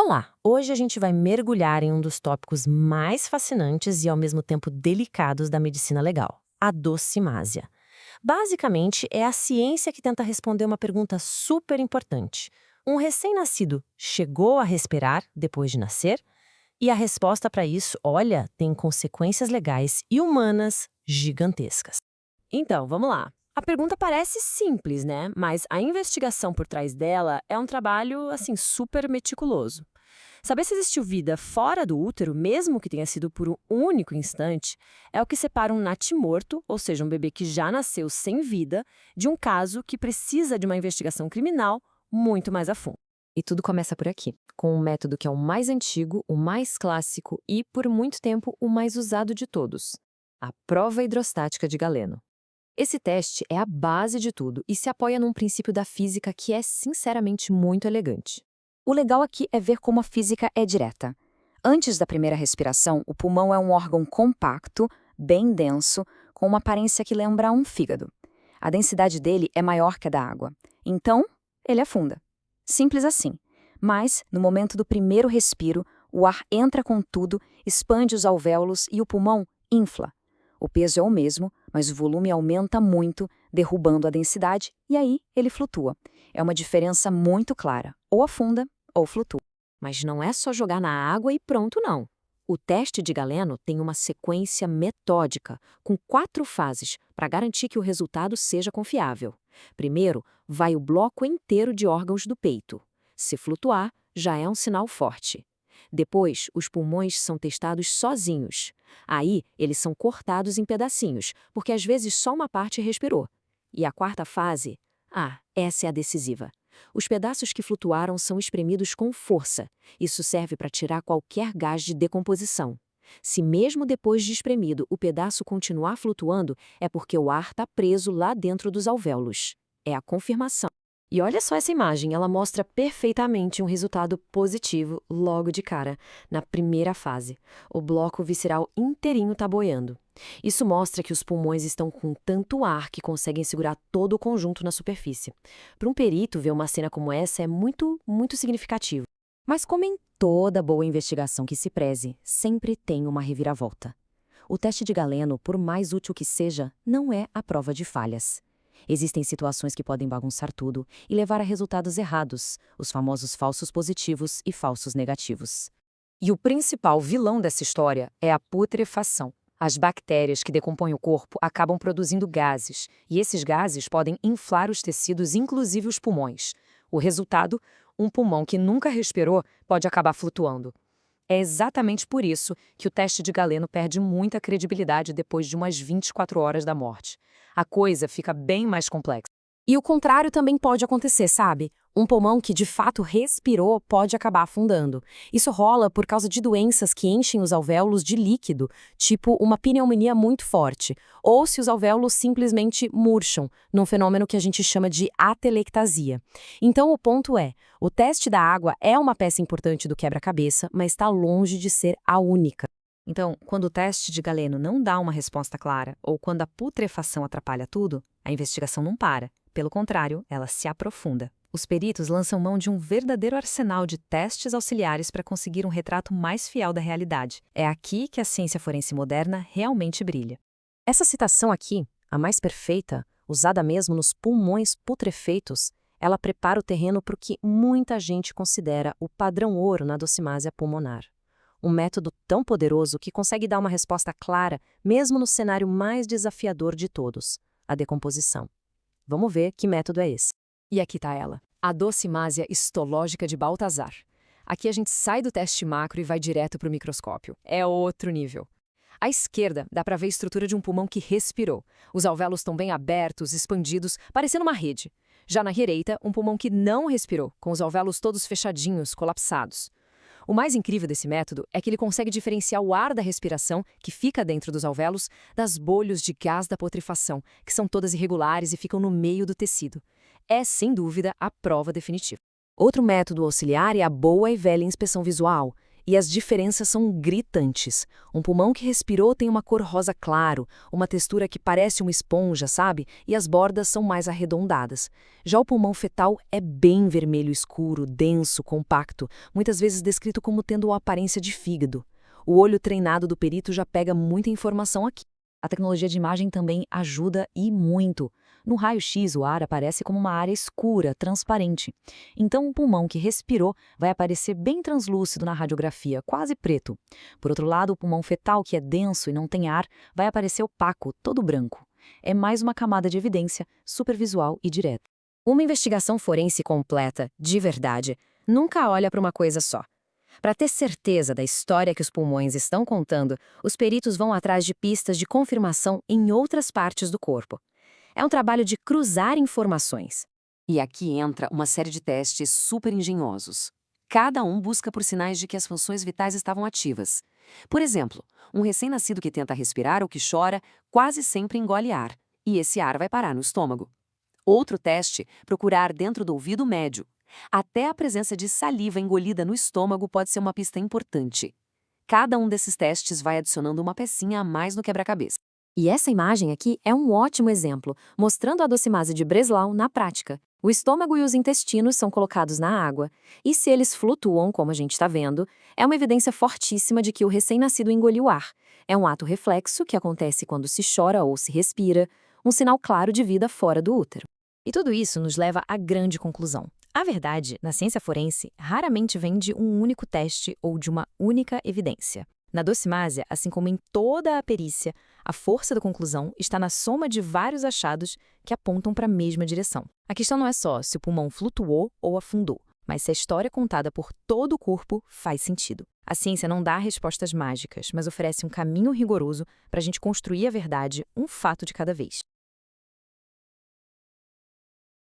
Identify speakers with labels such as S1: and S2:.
S1: Olá! Hoje a gente vai mergulhar em um dos tópicos mais fascinantes e ao mesmo tempo delicados da medicina legal, a docimásia. Basicamente, é a ciência que tenta responder uma pergunta super importante. Um recém-nascido chegou a respirar depois de nascer? E a resposta para isso, olha, tem consequências legais e humanas gigantescas. Então, vamos lá. A pergunta parece simples, né? Mas a investigação por trás dela é um trabalho, assim, super meticuloso. Saber se existiu vida fora do útero, mesmo que tenha sido por um único instante, é o que separa um natimorto, ou seja, um bebê que já nasceu sem vida, de um caso que precisa de uma investigação criminal muito mais a fundo.
S2: E tudo começa por aqui, com um método que é o mais antigo, o mais clássico e, por muito tempo, o mais usado de todos: a prova hidrostática de Galeno. Esse teste é a base de tudo e se apoia num princípio da física que é, sinceramente, muito elegante.
S3: O legal aqui é ver como a física é direta. Antes da primeira respiração, o pulmão é um órgão compacto, bem denso, com uma aparência que lembra um fígado. A densidade dele é maior que a da água. Então, ele afunda. Simples assim. Mas, no momento do primeiro respiro, o ar entra com tudo, expande os alvéolos e o pulmão infla. O peso é o mesmo, mas o volume aumenta muito, derrubando a densidade, e aí ele flutua. É uma diferença muito clara. Ou afunda, ou flutua.
S2: Mas não é só jogar na água e pronto, não. O teste de Galeno tem uma sequência metódica, com 4 fases, para garantir que o resultado seja confiável. Primeiro, vai o bloco inteiro de órgãos do peito. Se flutuar, já é um sinal forte. Depois, os pulmões são testados sozinhos. Aí, eles são cortados em pedacinhos, porque às vezes só uma parte respirou. E a quarta fase? Essa é a decisiva. Os pedaços que flutuaram são espremidos com força. Isso serve para tirar qualquer gás de decomposição. Se mesmo depois de espremido o pedaço continuar flutuando, é porque o ar está preso lá dentro dos alvéolos. É a confirmação.
S1: E olha só essa imagem, ela mostra perfeitamente um resultado positivo logo de cara, na primeira fase. O bloco visceral inteirinho está boiando. Isso mostra que os pulmões estão com tanto ar que conseguem segurar todo o conjunto na superfície. Para um perito, ver uma cena como essa é muito significativo.
S2: Mas como em toda boa investigação que se preze, sempre tem uma reviravolta. O teste de Galeno, por mais útil que seja, não é a prova de falhas. Existem situações que podem bagunçar tudo e levar a resultados errados, os famosos falsos positivos e falsos negativos.
S3: E o principal vilão dessa história é a putrefação. As bactérias que decompõem o corpo acabam produzindo gases, e esses gases podem inflar os tecidos, inclusive os pulmões. O resultado, um pulmão que nunca respirou pode acabar flutuando. É exatamente por isso que o teste de Galeno perde muita credibilidade depois de umas 24 horas da morte. A coisa fica bem mais complexa.
S1: E o contrário também pode acontecer, sabe? Um pulmão que de fato respirou pode acabar afundando. Isso rola por causa de doenças que enchem os alvéolos de líquido, tipo uma pneumonia muito forte, ou se os alvéolos simplesmente murcham, num fenômeno que a gente chama de atelectasia. Então o ponto é, o teste da água é uma peça importante do quebra-cabeça, mas está longe de ser a única.
S2: Então, quando o teste de Galeno não dá uma resposta clara, ou quando a putrefação atrapalha tudo, a investigação não para. Pelo contrário, ela se aprofunda. Os peritos lançam mão de um verdadeiro arsenal de testes auxiliares para conseguir um retrato mais fiel da realidade. É aqui que a ciência forense moderna realmente brilha.
S1: Essa citação aqui, a mais perfeita, usada mesmo nos pulmões putrefeitos, ela prepara o terreno para o que muita gente considera o padrão ouro na docimásia pulmonar. Um método tão poderoso que consegue dar uma resposta clara, mesmo no cenário mais desafiador de todos, a decomposição. Vamos ver que método é esse.
S2: E aqui está ela, a docimásia histológica de Baltazar. Aqui a gente sai do teste macro e vai direto para o microscópio. É outro nível. À esquerda, dá para ver a estrutura de um pulmão que respirou. Os alvéolos estão bem abertos, expandidos, parecendo uma rede. Já na direita, um pulmão que não respirou, com os alvéolos todos fechadinhos, colapsados. O mais incrível desse método é que ele consegue diferenciar o ar da respiração, que fica dentro dos alvéolos, das bolhas de gás da putrefação, que são todas irregulares e ficam no meio do tecido. É, sem dúvida, a prova definitiva.
S1: Outro método auxiliar é a boa e velha inspeção visual.
S2: E as diferenças são gritantes. Um pulmão que respirou tem uma cor rosa claro, uma textura que parece uma esponja, sabe? E as bordas são mais arredondadas. Já o pulmão fetal é bem vermelho escuro, denso, compacto, muitas vezes descrito como tendo uma aparência de fígado. O olho treinado do perito já pega muita informação aqui. A tecnologia de imagem também ajuda e muito. No raio-x, o ar aparece como uma área escura, transparente. Então, um pulmão que respirou vai aparecer bem translúcido na radiografia, quase preto. Por outro lado, o pulmão fetal, que é denso e não tem ar, vai aparecer opaco, todo branco. É mais uma camada de evidência supervisual e direta. Uma investigação forense completa, de verdade, nunca olha para uma coisa só. Para ter certeza da história que os pulmões estão contando, os peritos vão atrás de pistas de confirmação em outras partes do corpo. É um trabalho de cruzar informações. E aqui entra uma série de testes super engenhosos. Cada um busca por sinais de que as funções vitais estavam ativas. Por exemplo, um recém-nascido que tenta respirar ou que chora quase sempre engole ar, e esse ar vai parar no estômago. Outro teste, procurar dentro do ouvido médio. Até a presença de saliva engolida no estômago pode ser uma pista importante. Cada um desses testes vai adicionando uma pecinha a mais no quebra-cabeça. E essa imagem aqui é um ótimo exemplo, mostrando a docimase de Breslau na prática. O estômago e os intestinos são colocados na água, e se eles flutuam, como a gente está vendo, é uma evidência fortíssima de que o recém-nascido engoliu ar. É um ato reflexo que acontece quando se chora ou se respira, um sinal claro de vida fora do útero. E tudo isso nos leva à grande conclusão. A verdade, na ciência forense, raramente vem de um único teste ou de uma única evidência. Na docimásia, assim como em toda a perícia, a força da conclusão está na soma de vários achados que apontam para a mesma direção. A questão não é só se o pulmão flutuou ou afundou, mas se a história contada por todo o corpo faz sentido. A ciência não dá respostas mágicas, mas oferece um caminho rigoroso para a gente construir a verdade, um fato de cada vez.